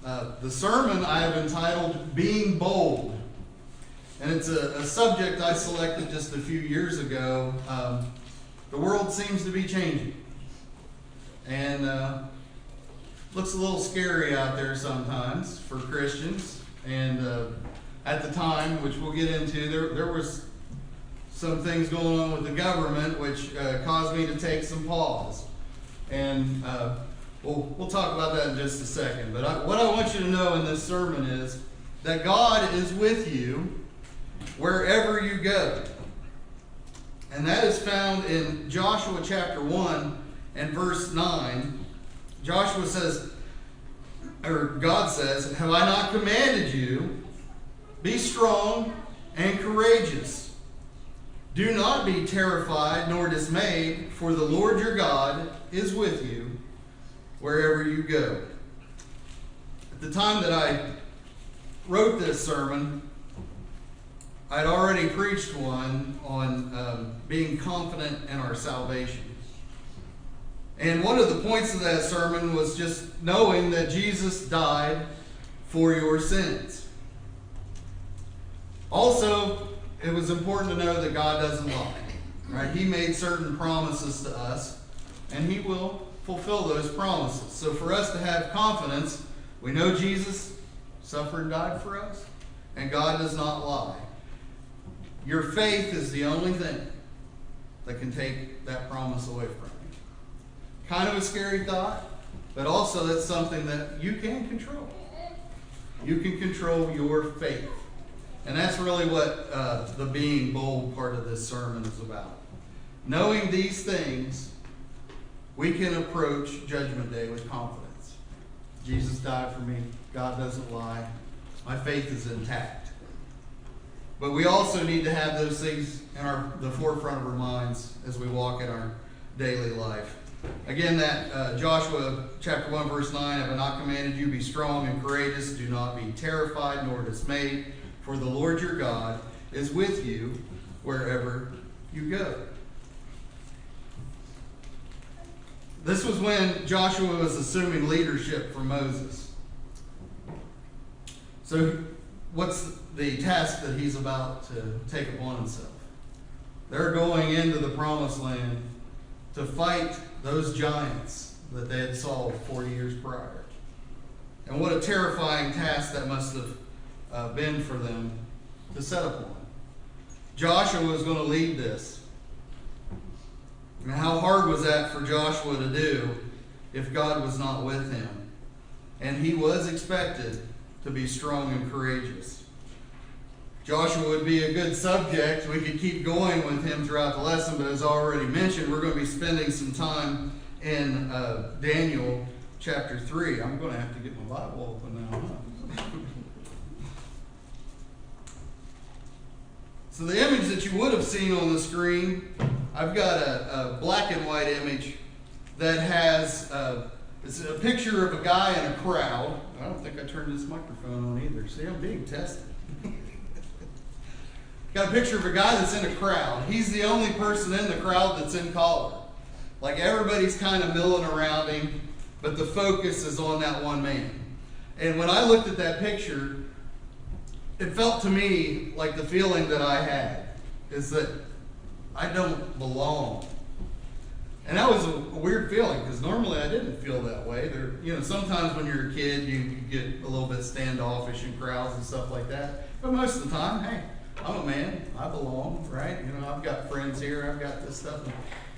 The sermon I have entitled Being Bold. And it's a subject I selected just a few years ago. The world seems to be changing. And looks a little scary out there sometimes for Christians. And at the time, which we'll get into, there was some things going on with the government which caused me to take some pause. And we'll talk about that in just a second. But what I want you to know in this sermon is that God is with you wherever you go. And that is found in Joshua chapter 1 and verse 9. Joshua says, or God says, "Have I not commanded you? Be strong and courageous. Do not be terrified nor dismayed, for the Lord your God is with you wherever you go." At the time that I wrote this sermon, I'd already preached one on being confident in our salvation. And one of the points of that sermon was just knowing that Jesus died for your sins. Also, it was important to know that God doesn't lie. Right? He made certain promises to us, and He will fulfill those promises. So for us to have confidence, we know Jesus suffered and died for us, and God does not lie. Your faith is the only thing that can take that promise away from you. Kind of a scary thought, but also that's something that you can control. You can control your faith. And that's really what the being bold part of this sermon is about. Knowing these things, we can approach Judgment Day with confidence. Jesus died for me. God doesn't lie. My faith is intact. But we also need to have those things in the forefront of our minds as we walk in our daily life. Again, that Joshua chapter 1 verse 9, "Have I not commanded you, be strong and courageous, do not be terrified nor dismayed, for the Lord your God is with you wherever you go." This was when Joshua was assuming leadership from Moses. So what's the task that he's about to take upon himself? They're going into the promised land to fight those giants that they had solved 40 years prior. And what a terrifying task that must have been for them to set upon. Joshua was going to lead this. And how hard was that for Joshua to do if God was not with him? And he was expected to be strong and courageous. Joshua would be a good subject. We could keep going with him throughout the lesson, but as already mentioned, we're going to be spending some time in Daniel chapter 3. I'm going to have to get my Bible open now. Huh? So the image that you would have seen on the screen, I've got a black and white image that has it's a picture of a guy in a crowd. I don't think I turned this microphone on either. See, I'm being tested. Got a picture of a guy that's in a crowd. He's the only person in the crowd that's in collar. Like everybody's kind of milling around him, but the focus is on that one man. And when I looked at that picture, it felt to me like the feeling that I had is that I don't belong. And that was a weird feeling because normally I didn't feel that way. Sometimes when you're a kid, you get a little bit standoffish in crowds and stuff like that. But most of the time, hey, I'm a man. I belong, right? I've got friends here. I've got this stuff.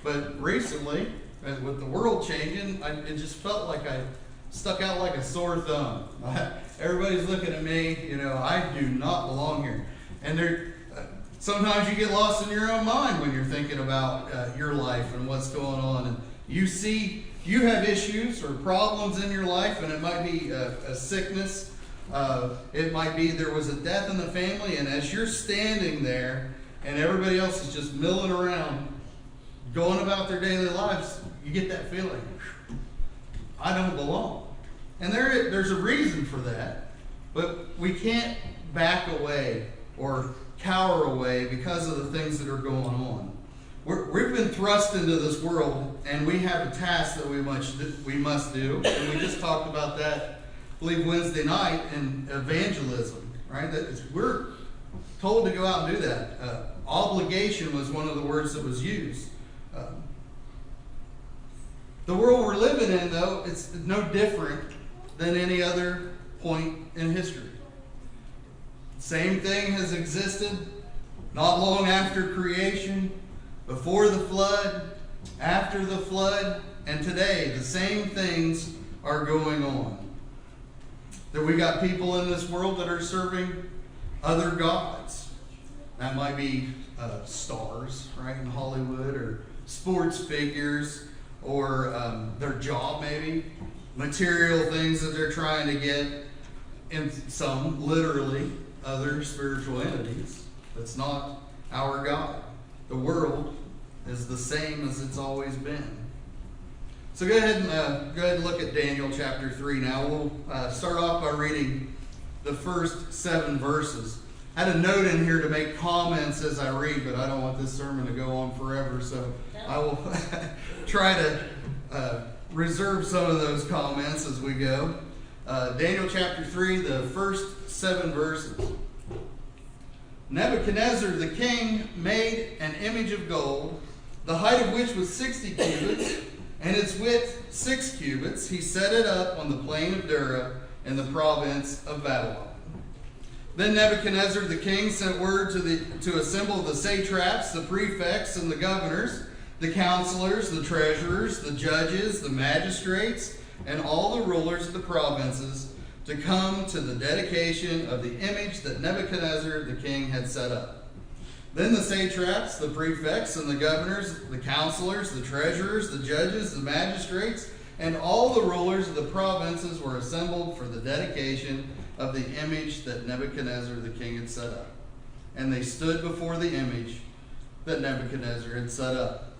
But recently, with the world changing, it just felt like I stuck out like a sore thumb. Everybody's looking at me. I do not belong here. And sometimes you get lost in your own mind when you're thinking about your life and what's going on. And you have issues or problems in your life, and it might be a sickness. It might be there was a death in the family, and as you're standing there and everybody else is just milling around, going about their daily lives, you get that feeling, I don't belong. And there's a reason for that, but we can't back away or cower away because of the things that are going on. We've been thrust into this world, and we have a task that we must do, and we just talked about that believe Wednesday night in evangelism, right? We're told to go out and do that. Obligation was one of the words that was used. The world we're living in, though, it's no different than any other point in history. Same thing has existed not long after creation, before the flood, after the flood, and today the same things are going on. That we got people in this world that are serving other gods. That might be stars, right, in Hollywood, or sports figures, or their job maybe, material things that they're trying to get, and some literally other spiritual entities. That's not our God. The world is the same as it's always been. So go ahead and look at Daniel chapter 3 now. We'll start off by reading the first 7 verses. I had a note in here to make comments as I read, but I don't want this sermon to go on forever, so I will try to reserve some of those comments as we go. Daniel chapter 3, the first 7 verses. Nebuchadnezzar the king made an image of gold, the height of which was 60 cubits, and its width 6 cubits. He set it up on the plain of Dura in the province of Babylon. Then Nebuchadnezzar the king sent word to assemble the satraps, the prefects, and the governors, the counselors, the treasurers, the judges, the magistrates, and all the rulers of the provinces to come to the dedication of the image that Nebuchadnezzar the king had set up. Then the satraps, the prefects, and the governors, the counselors, the treasurers, the judges, the magistrates, and all the rulers of the provinces were assembled for the dedication of the image that Nebuchadnezzar the king had set up. And they stood before the image that Nebuchadnezzar had set up.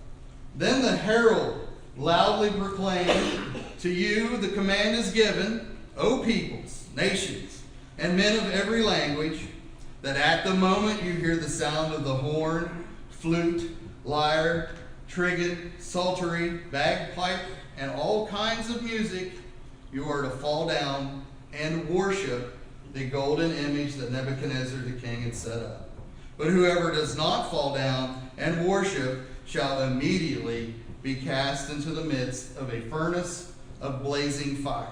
Then the herald loudly proclaimed, "To you the command is given, O peoples, nations, and men of every language, that at the moment you hear the sound of the horn, flute, lyre, trigon, psaltery, bagpipe, and all kinds of music, you are to fall down and worship the golden image that Nebuchadnezzar the king had set up. But whoever does not fall down and worship shall immediately be cast into the midst of a furnace of blazing fire."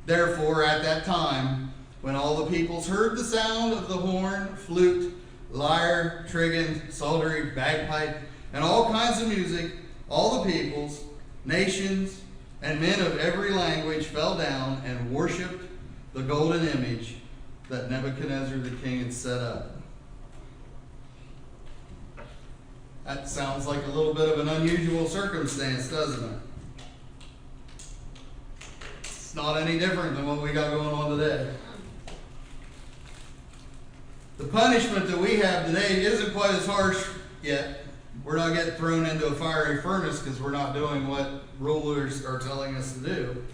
Therefore, at that time, when all the peoples heard the sound of the horn, flute, lyre, trigon, psaltery, bagpipe, and all kinds of music, all the peoples, nations, and men of every language fell down and worshipped the golden image that Nebuchadnezzar the king had set up. That sounds like a little bit of an unusual circumstance, doesn't it? It's not any different than what we got going on today. The punishment that we have today isn't quite as harsh yet. We're not getting thrown into a fiery furnace because we're not doing what rulers are telling us to do.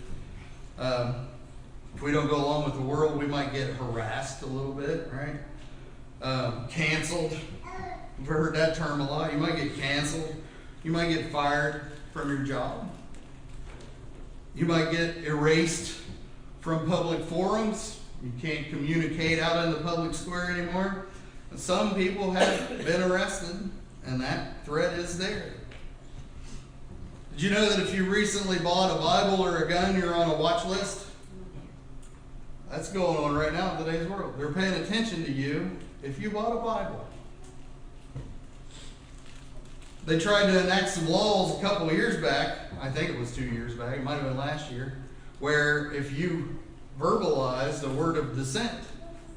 If we don't go along with the world, we might get harassed a little bit, right? Canceled. You've heard that term a lot. You might get canceled. You might get fired from your job. You might get erased from public forums. You can't communicate out in the public square anymore. And some people have been arrested, and that threat is there. Did you know that if you recently bought a Bible or a gun, you're on a watch list? That's going on right now in today's world. They're paying attention to you if you bought a Bible. They tried to enact some laws a couple of years back. I think it was 2 years back. It might have been last year. Where if you verbalized a word of dissent,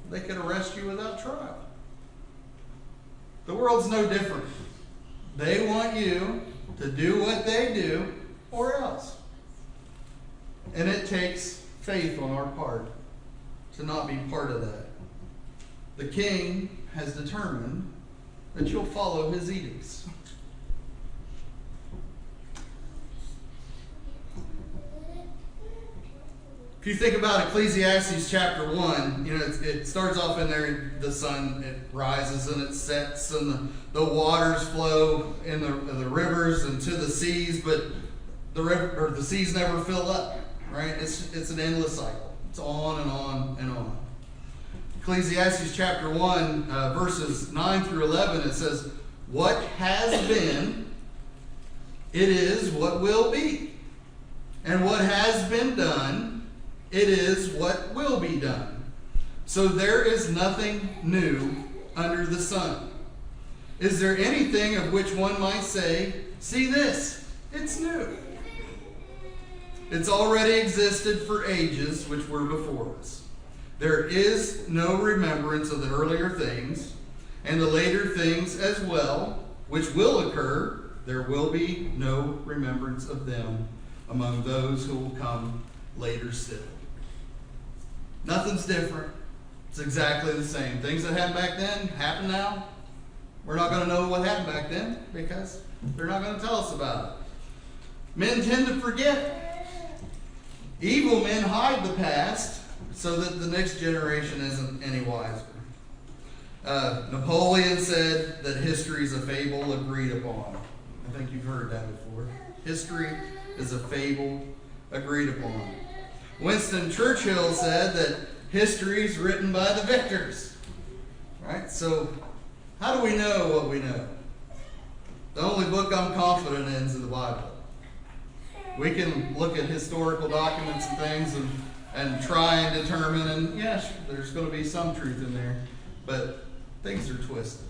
they could arrest you without trial. The world's no different. They want you to do what they do or else. And it takes faith on our part to not be part of that. The king has determined that you'll follow his edicts. If you think about Ecclesiastes chapter 1, it starts off in there, the sun, it rises and it sets, and the waters flow in the rivers and to the seas, but the seas never fill up, right? It's an endless cycle. It's on and on and on. Ecclesiastes chapter 1, verses 9 through 11, it says, what has been, it is what will be. And what has been done, it is what will be done. So there is nothing new under the sun. Is there anything of which one might say, see this, it's new? It's already existed for ages which were before us. There is no remembrance of the earlier things, and the later things as well, which will occur, there will be no remembrance of them among those who will come later still. Nothing's different. It's exactly the same. Things that happened back then happen now. We're not going to know what happened back then because they're not going to tell us about it. Men tend to forget. Evil men hide the past so that the next generation isn't any wiser. Napoleon said that history is a fable agreed upon. I think you've heard that before. History is a fable agreed upon. Winston Churchill said that history is written by the victors. Right? So, how do we know what we know? The only book I'm confident in is the Bible. We can look at historical documents and things and try and determine, and yes, there's going to be some truth in there, but things are twisted.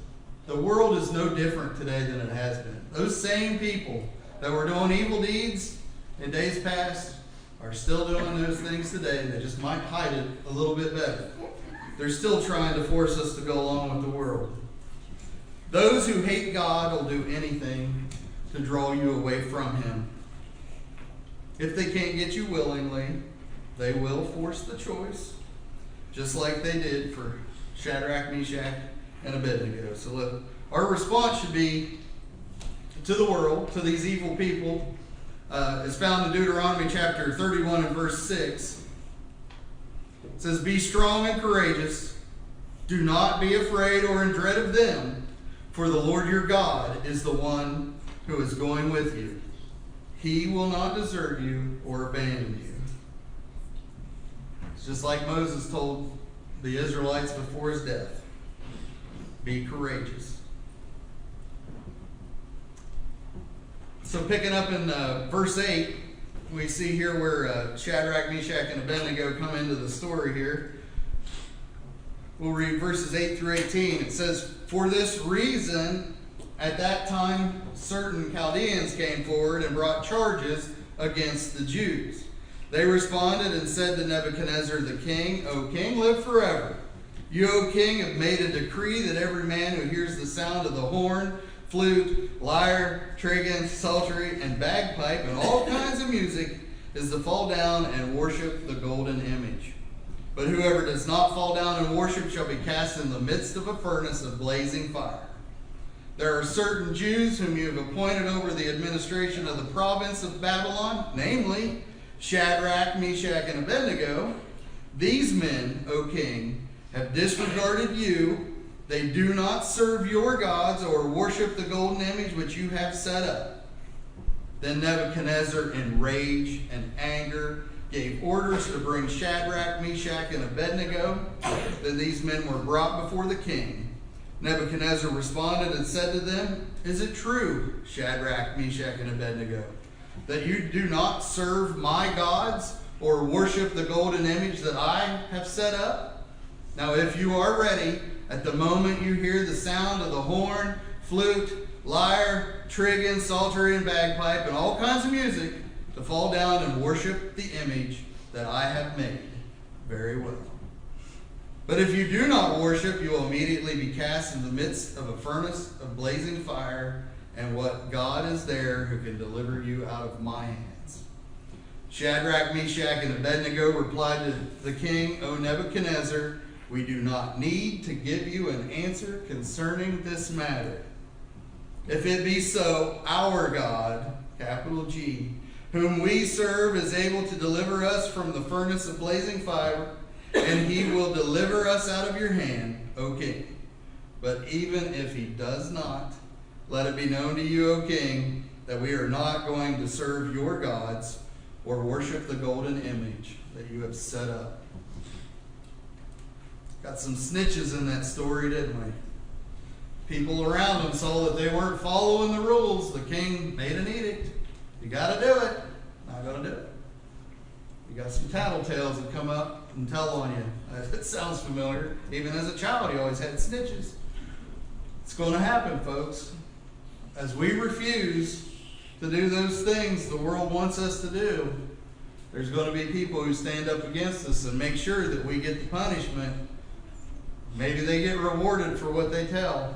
The world is no different today than it has been. Those same people that were doing evil deeds in days past are still doing those things today. They just might hide it a little bit better. They're still trying to force us to go along with the world. Those who hate God will do anything to draw you away from Him. If they can't get you willingly, they will force the choice, just like they did for Shadrach, Meshach, and Abednego. So look, our response should be to the world, to these evil people. It's found in Deuteronomy chapter 31 and verse 6. It says, be strong and courageous. Do not be afraid or in dread of them, for the Lord your God is the one who is going with you. He will not desert you or abandon you. It's just like Moses told the Israelites before his death. Be courageous. So picking up in verse 8, we see here where Shadrach, Meshach, and Abednego come into the story here. We'll read verses 8 through 18. It says, for this reason, at that time, certain Chaldeans came forward and brought charges against the Jews. They responded and said to Nebuchadnezzar the king, O king, live forever. You, O king, have made a decree that every man who hears the sound of the horn, flute, lyre, trigon, psaltery, and bagpipe, and all kinds of music, is to fall down and worship the golden image. But whoever does not fall down and worship shall be cast in the midst of a furnace of blazing fire. There are certain Jews whom you have appointed over the administration of the province of Babylon, namely Shadrach, Meshach, and Abednego. These men, O king, have disregarded you. They do not serve your gods or worship the golden image which you have set up. Then Nebuchadnezzar, in rage and anger, gave orders to bring Shadrach, Meshach, and Abednego. Then these men were brought before the king. Nebuchadnezzar responded and said to them, is it true, Shadrach, Meshach, and Abednego, that you do not serve my gods or worship the golden image that I have set up? Now if you are ready, at the moment you hear the sound of the horn, flute, lyre, trigon, psaltery, and bagpipe, and all kinds of music, to fall down and worship the image that I have made. Very well. But if you do not worship, you will immediately be cast in the midst of a furnace of blazing fire, and what God is there who can deliver you out of my hands? Shadrach, Meshach, and Abednego replied to the king, O Nebuchadnezzar, we do not need to give you an answer concerning this matter. If it be so, our God, capital G, whom we serve, is able to deliver us from the furnace of blazing fire, and he will deliver us out of your hand, O king. But even if he does not, let it be known to you, O king, that we are not going to serve your gods or worship the golden image that you have set up. Got some snitches in that story, didn't we? People around him saw that they weren't following the rules. The king made an edict. You got to do it. Not going to do it. You got some tattletales that come up and tell on you. It sounds familiar. Even as a child, you always had snitches. It's going to happen, folks. As we refuse to do those things the world wants us to do, there's going to be people who stand up against us and make sure that we get the punishment. Maybe they get rewarded for what they tell.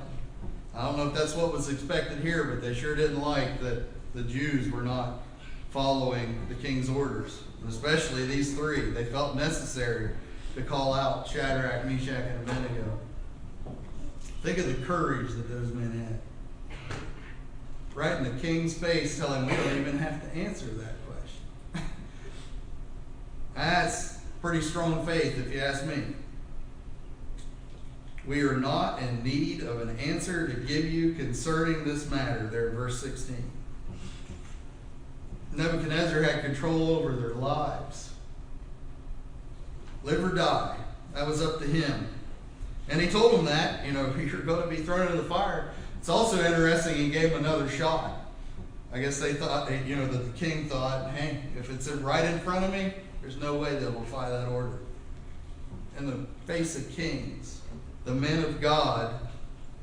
I don't know if that's what was expected here, but they sure didn't like that the Jews were not following the king's orders. And especially these three. They felt necessary to call out Shadrach, Meshach, and Abednego. Think of the courage that those men had. Right in the king's face, telling we don't even have to answer that question. That's pretty strong faith, if you ask me. We are not in need of an answer to give you concerning this matter, there in verse 16. Nebuchadnezzar had control over their lives. Live or die. That was up to him. And he told them that, you're going to be thrown into the fire. It's also interesting, he gave them another shot. I guess they thought, that the king thought, hey, if it's right in front of me, there's no way they'll defy that order. In the face of kings, the men of God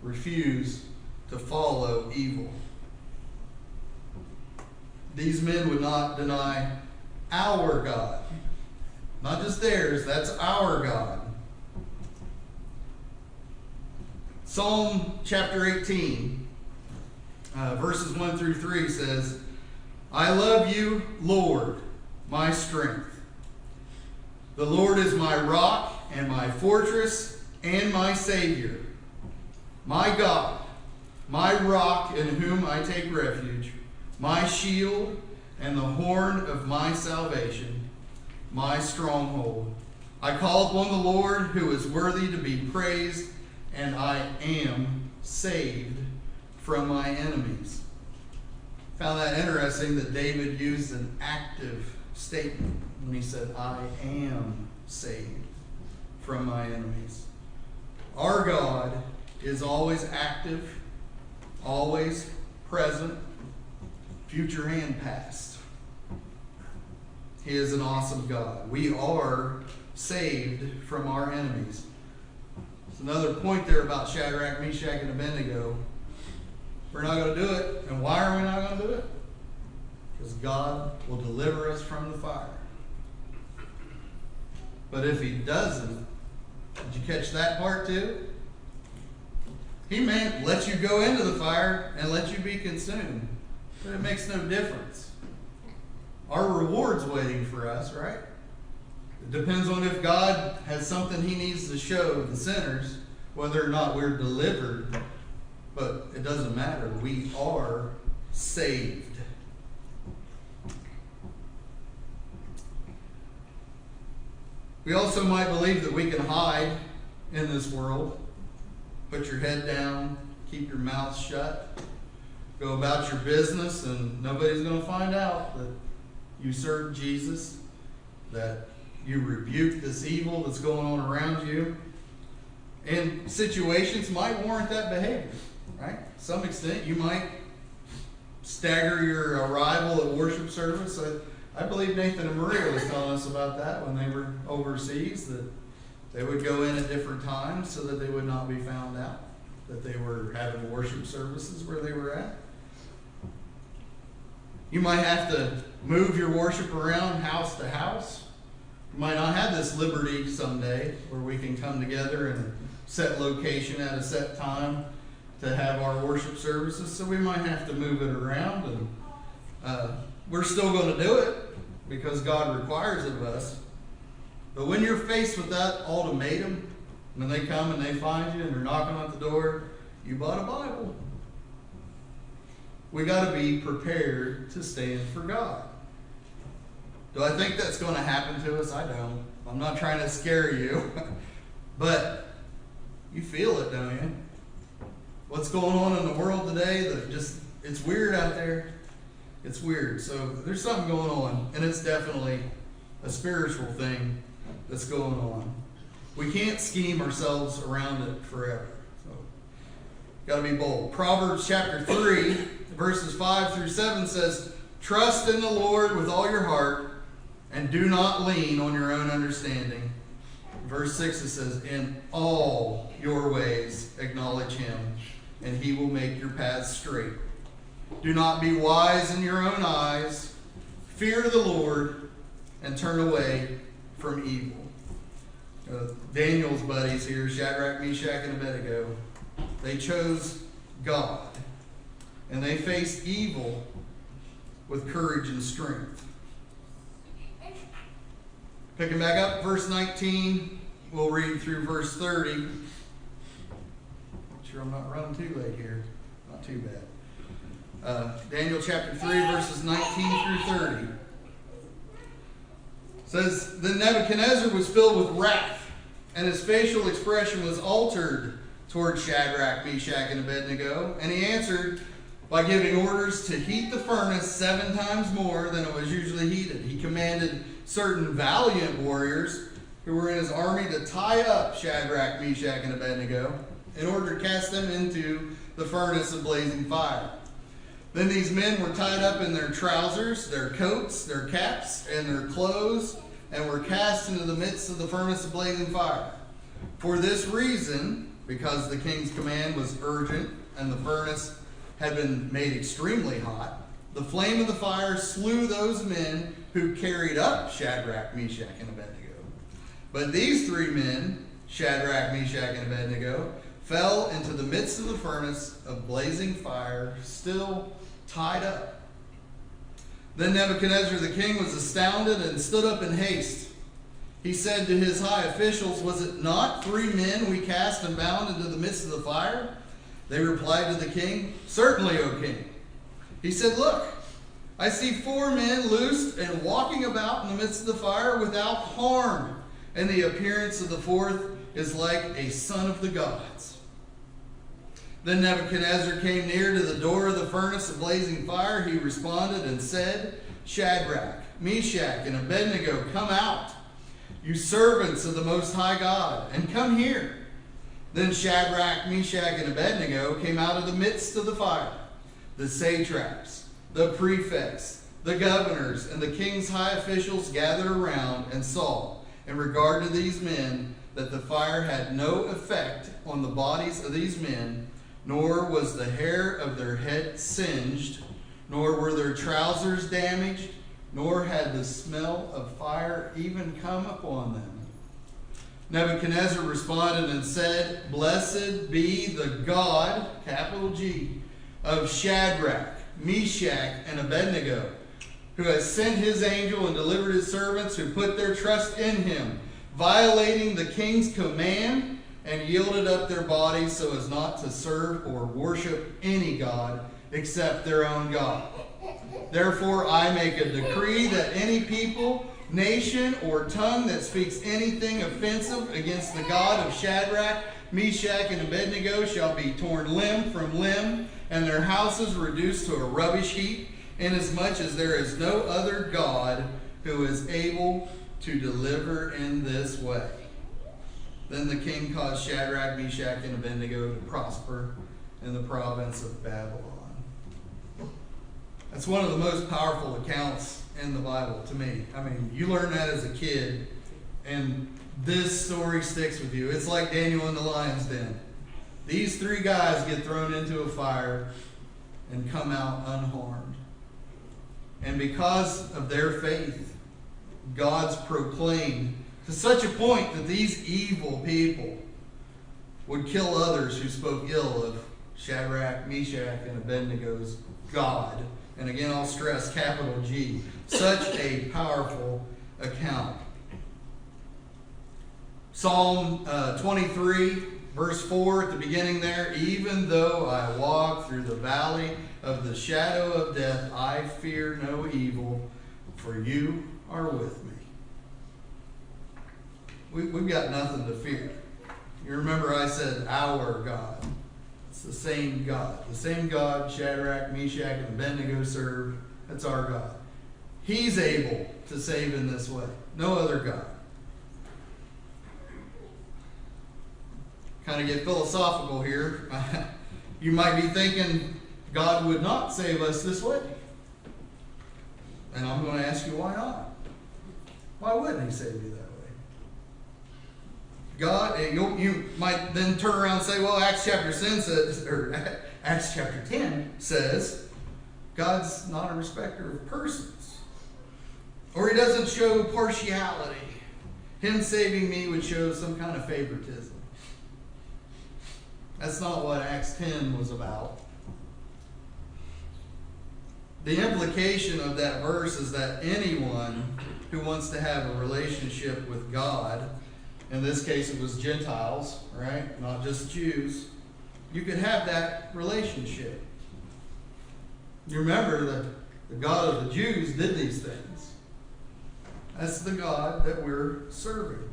refuse to follow evil. These men would not deny our God. Not just theirs, that's our God. Psalm chapter 18, verses 1 through 3 says, I love you, Lord, my strength. The Lord is my rock and my fortress and my Savior, my God, my rock in whom I take refuge, my shield and the horn of my salvation, my stronghold. I call upon the Lord who is worthy to be praised, and I am saved from my enemies. Found that interesting that David used an active statement when he said, I am saved from my enemies. Our God is always active, always present, future and past. He is an awesome God. We are saved from our enemies. There's another point there about Shadrach, Meshach, and Abednego. We're not going to do it. And why are we not going to do it? Because God will deliver us from the fire. But if he doesn't, did you catch that part too? He may let you go into the fire and let you be consumed. But it makes no difference. Our reward's waiting for us, right? It depends on if God has something he needs to show the sinners, whether or not we're delivered. But it doesn't matter. We are saved. We also might believe that we can hide in this world. Put your head down, keep your mouth shut, go about your business, and nobody's going to find out that you serve Jesus, that you rebuke this evil that's going on around you. And situations might warrant that behavior, right? To some extent, you might stagger your arrival at worship service. I believe Nathan and Maria was telling us about that when they were overseas, that they would go in at different times so that they would not be found out that they were having worship services where they were at. You might have to move your worship around house to house. You might not have this liberty someday where we can come together in a set location at a set time to have our worship services, so we might have to move it around, and we're still going to do it because God requires it of us. But when you're faced with that ultimatum, when they come and they find you and they're knocking at the door, you bought a Bible. We got to be prepared to stand for God. Do I think that's going to happen to us? I don't. I'm not trying to scare you, but you feel it, don't you? What's going on in the world today? It's weird out there. It's weird. So there's something going on, and it's definitely a spiritual thing that's going on. We can't scheme ourselves around it forever. So, got to be bold. Proverbs chapter 3, verses 5 through 7 says, "Trust in the Lord with all your heart, and do not lean on your own understanding." Verse 6, it says, "In all your ways acknowledge him, and he will make your paths straight. Do not be wise in your own eyes. Fear the Lord, and turn away from evil." Daniel's buddies here, Shadrach, Meshach, and Abednego, they chose God, and they faced evil with courage and strength. Picking back up, verse 19, we'll read through verse 30. Make sure I'm not running too late here. Not too bad. Daniel chapter 3, verses 19 through 30. It says, "Then Nebuchadnezzar was filled with wrath, and his facial expression was altered toward Shadrach, Meshach, and Abednego. And he answered by giving orders to heat the furnace 7 times more than it was usually heated. He commanded certain valiant warriors who were in his army to tie up Shadrach, Meshach, and Abednego in order to cast them into the furnace of blazing fire. Then these men were tied up in their trousers, their coats, their caps, and their clothes, and were cast into the midst of the furnace of blazing fire. For this reason, because the king's command was urgent and the furnace had been made extremely hot, the flame of the fire slew those men who carried up Shadrach, Meshach, and Abednego. But these 3 men, Shadrach, Meshach, and Abednego, fell into the midst of the furnace of blazing fire, still tied up. Then Nebuchadnezzar the king was astounded and stood up in haste. He said to his high officials, 'Was it not 3 men we cast and bound into the midst of the fire?' They replied to the king, 'Certainly, O king.' He said, 'Look, I see 4 men loosed and walking about in the midst of the fire without harm, and the appearance of the 4th is like a son of the gods.' Then Nebuchadnezzar came near to the door of the furnace of blazing fire. He responded and said, 'Shadrach, Meshach, and Abednego, come out, you servants of the Most High God, and come here.' Then Shadrach, Meshach, and Abednego came out of the midst of the fire. The satraps, the prefects, the governors, and the king's high officials gathered around and saw, in regard to these men, that the fire had no effect on the bodies of these men, nor was the hair of their head singed, nor were their trousers damaged, nor had the smell of fire even come upon them. Nebuchadnezzar responded and said, 'Blessed be the God,' capital G, 'of Shadrach, Meshach, and Abednego, who has sent his angel and delivered his servants who put their trust in him, violating the king's command, and yielded up their bodies so as not to serve or worship any god except their own God. Therefore I make a decree that any people, nation, or tongue that speaks anything offensive against the God of Shadrach, Meshach, and Abednego shall be torn limb from limb, and their houses reduced to a rubbish heap, inasmuch as there is no other God who is able to deliver in this way.' Then the king caused Shadrach, Meshach, and Abednego to prosper in the province of Babylon." That's one of the most powerful accounts in the Bible to me. I mean, you learn that as a kid, and this story sticks with you. It's like Daniel in the lion's den. These 3 guys get thrown into a fire and come out unharmed. And because of their faith, God's proclaimed to such a point that these evil people would kill others who spoke ill of Shadrach, Meshach, and Abednego's God. And again, I'll stress capital G. Such a powerful account. Psalm 23, verse 4 at the beginning there, "Even though I walk through the valley of the shadow of death, I fear no evil, for you are with me." We've got nothing to fear. You remember I said our God. It's the same God. The same God Shadrach, Meshach, and Abednego served. That's our God. He's able to save in this way. No other God. kind of get philosophical here. You might be thinking God would not save us this way. And I'm going to ask you, why not? Why wouldn't he save you that way? God, you might then turn around and say, well, Acts chapter 10 says, God's not a respecter of persons. Or he doesn't show partiality. Him saving me would show some kind of favoritism. That's not what Acts 10 was about. The implication of that verse is that anyone who wants to have a relationship with God, in this case it was Gentiles, right? Not just Jews. You could have that relationship. You remember that the God of the Jews did these things. That's the God that we're serving.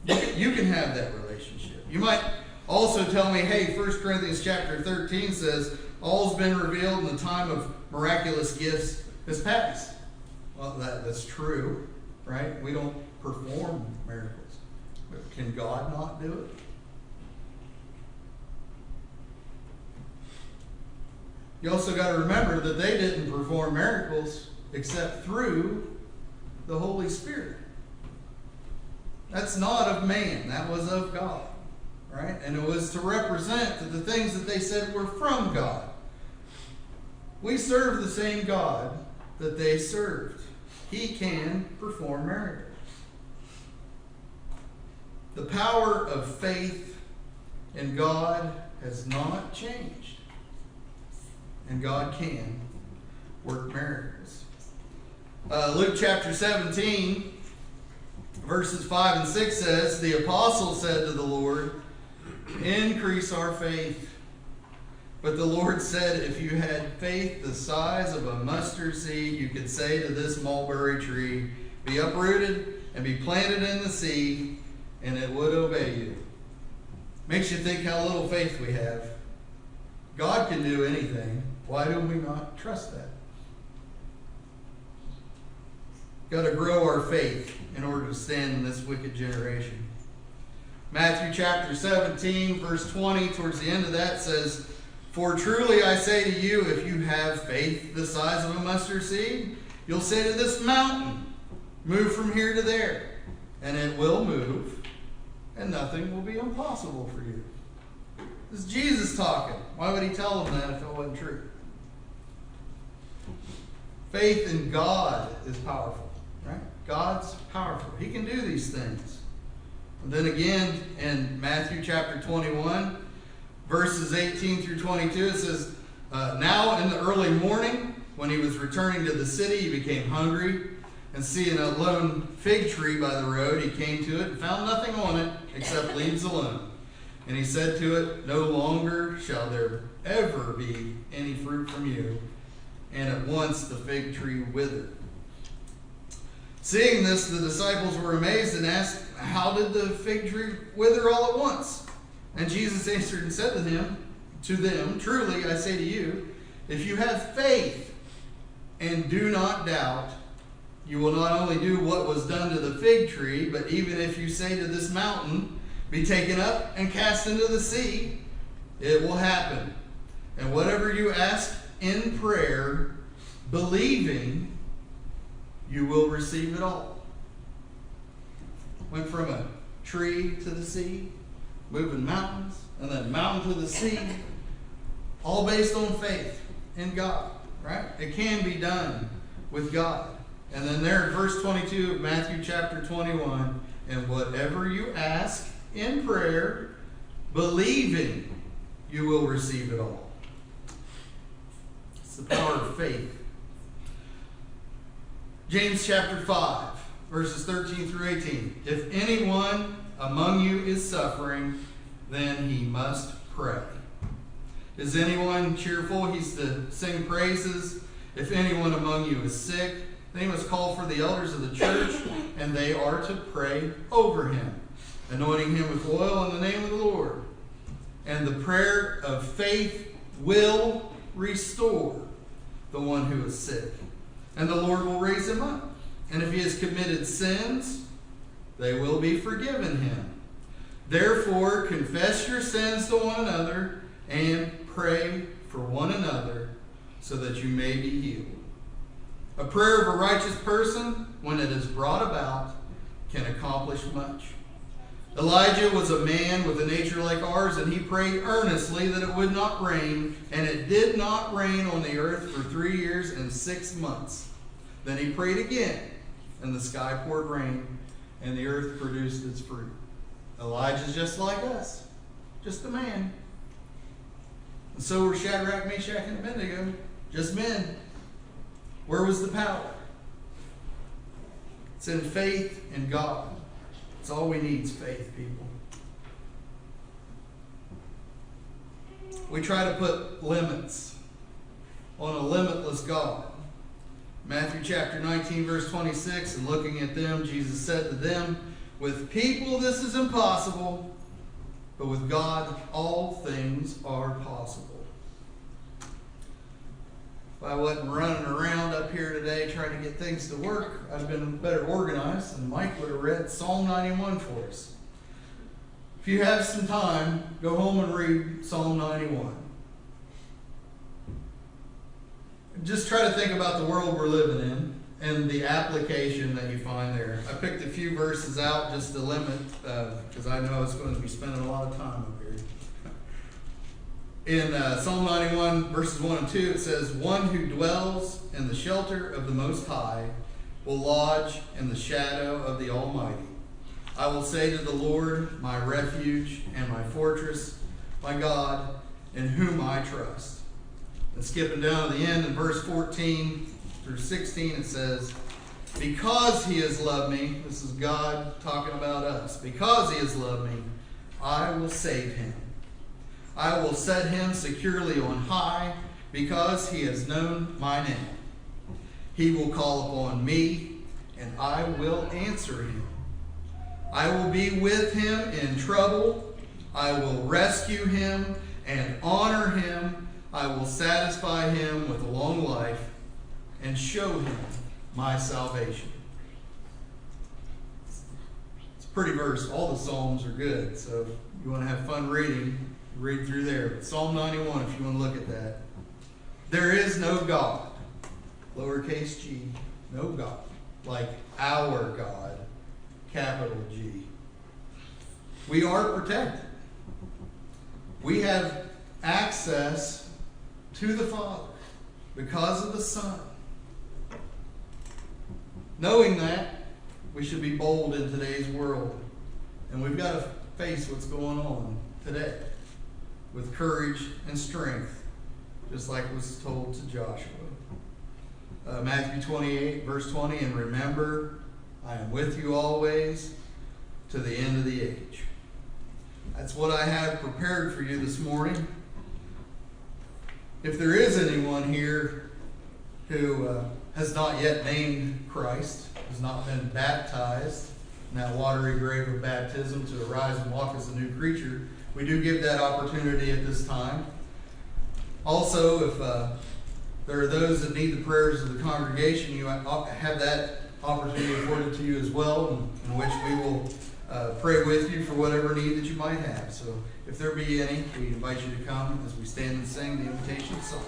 You can have that relationship. You might also tell me, hey, 1 Corinthians chapter 13 says, all's been revealed in the time of miraculous gifts has passed. Well, that's true, right? We don't perform miracles. But can God not do it? You also got to remember that they didn't perform miracles except through the Holy Spirit. That's not of man. That was of God. Right? And it was to represent that the things that they said were from God. We serve the same God that they served. He can perform miracles. The power of faith in God has not changed. And God can work miracles. Luke chapter 17, verses 5 and 6 says, the apostle said to the Lord, increase our faith. But the Lord said, if you had faith the size of a mustard seed, you could say to this mulberry tree, be uprooted and be planted in the sea, and it would obey you. Makes you think how little faith we have. God can do anything. Why do we not trust that? Got to grow our faith in order to stand in this wicked generation. Matthew chapter 17, verse 20, towards the end of that says, for truly I say to you, if you have faith the size of a mustard seed, you'll say to this mountain, move from here to there, and it will move, and nothing will be impossible for you. This is Jesus talking. Why would he tell them that if it wasn't true? Faith in God is powerful, right? God's powerful. He can do these things. And then again in Matthew chapter 21, verses 18 through 22, it says, now in the early morning, when he was returning to the city, he became hungry. And seeing a lone fig tree by the road, he came to it and found nothing on it except leaves alone. And he said to it, no longer shall there ever be any fruit from you. And at once the fig tree withered. Seeing this, the disciples were amazed and asked, how did the fig tree wither all at once? And Jesus answered and said to them, truly I say to you, if you have faith and do not doubt, you will not only do what was done to the fig tree, but even if you say to this mountain, be taken up and cast into the sea, it will happen. And whatever you ask in prayer, believing, you will receive it all. Went from a tree to the sea, moving mountains, and then mountain to the sea, all based on faith in God, right? It can be done with God. And then there in verse 22 of Matthew chapter 21, and whatever you ask in prayer, believing, you will receive it all. It's the power of faith. James chapter 5, verses 13 through 18. If anyone among you is suffering, then he must pray. Is anyone cheerful? He's to sing praises. If anyone among you is sick, then he must call for the elders of the church, and they are to pray over him, anointing him with oil in the name of the Lord. And the prayer of faith will restore the one who is sick, and the Lord will raise him up. And if he has committed sins, they will be forgiven him. Therefore, confess your sins to one another and pray for one another so that you may be healed. A prayer of a righteous person, when it is brought about, can accomplish much. Elijah was a man with a nature like ours, and he prayed earnestly that it would not rain, and it did not rain on the earth for 3 years and 6 months. Then he prayed again, and the sky poured rain, and the earth produced its fruit. Elijah's just like us, just a man. And so were Shadrach, Meshach, and Abednego, just men. Where was the power? It's in faith in God. It's all we need is faith, people. We try to put limits on a limitless God. Matthew chapter 19, verse 26, and looking at them, Jesus said to them, with people this is impossible, but with God all things are possible. If I wasn't running around up here today trying to get things to work, I'd have been better organized, and Mike would have read Psalm 91 for us. If you have some time, go home and read Psalm 91. Just try to think about the world we're living in and the application that you find there. I picked a few verses out just to limit, because I know I was going to be spending a lot of time up here. In Psalm 91, verses 1 and 2, it says, one who dwells in the shelter of the Most High will lodge in the shadow of the Almighty. I will say to the Lord, my refuge and my fortress, my God, in whom I trust. And skipping down to the end in verse 14 through 16, it says, because he has loved me, this is God talking about us, because he has loved me, I will save him. I will set him securely on high, because he has known my name. He will call upon me, and I will answer him. I will be with him in trouble. I will rescue him and honor him. I will satisfy him with a long life and show him my salvation. It's a pretty verse. All the Psalms are good, so if you want to have fun reading, read through there. But Psalm 91, if you want to look at that. There is no God, lowercase g, no God, like our God, capital G. We are protected. We have access to the Father because of the Son. Knowing that, we should be bold in today's world. And we've got to face what's going on today with courage and strength, just like was told to Joshua. Matthew 28, verse 20, and remember, I am with you always to the end of the age. That's what I have prepared for you this morning. If there is anyone here who has not yet named Christ, has not been baptized in that watery grave of baptism to arise and walk as a new creature, we do give that opportunity at this time. Also, if there are those that need the prayers of the congregation, you have that opportunity afforded to you as well, in which we will pray with you for whatever need that you might have. So if there be any, we invite you to come as we stand and sing the invitation song.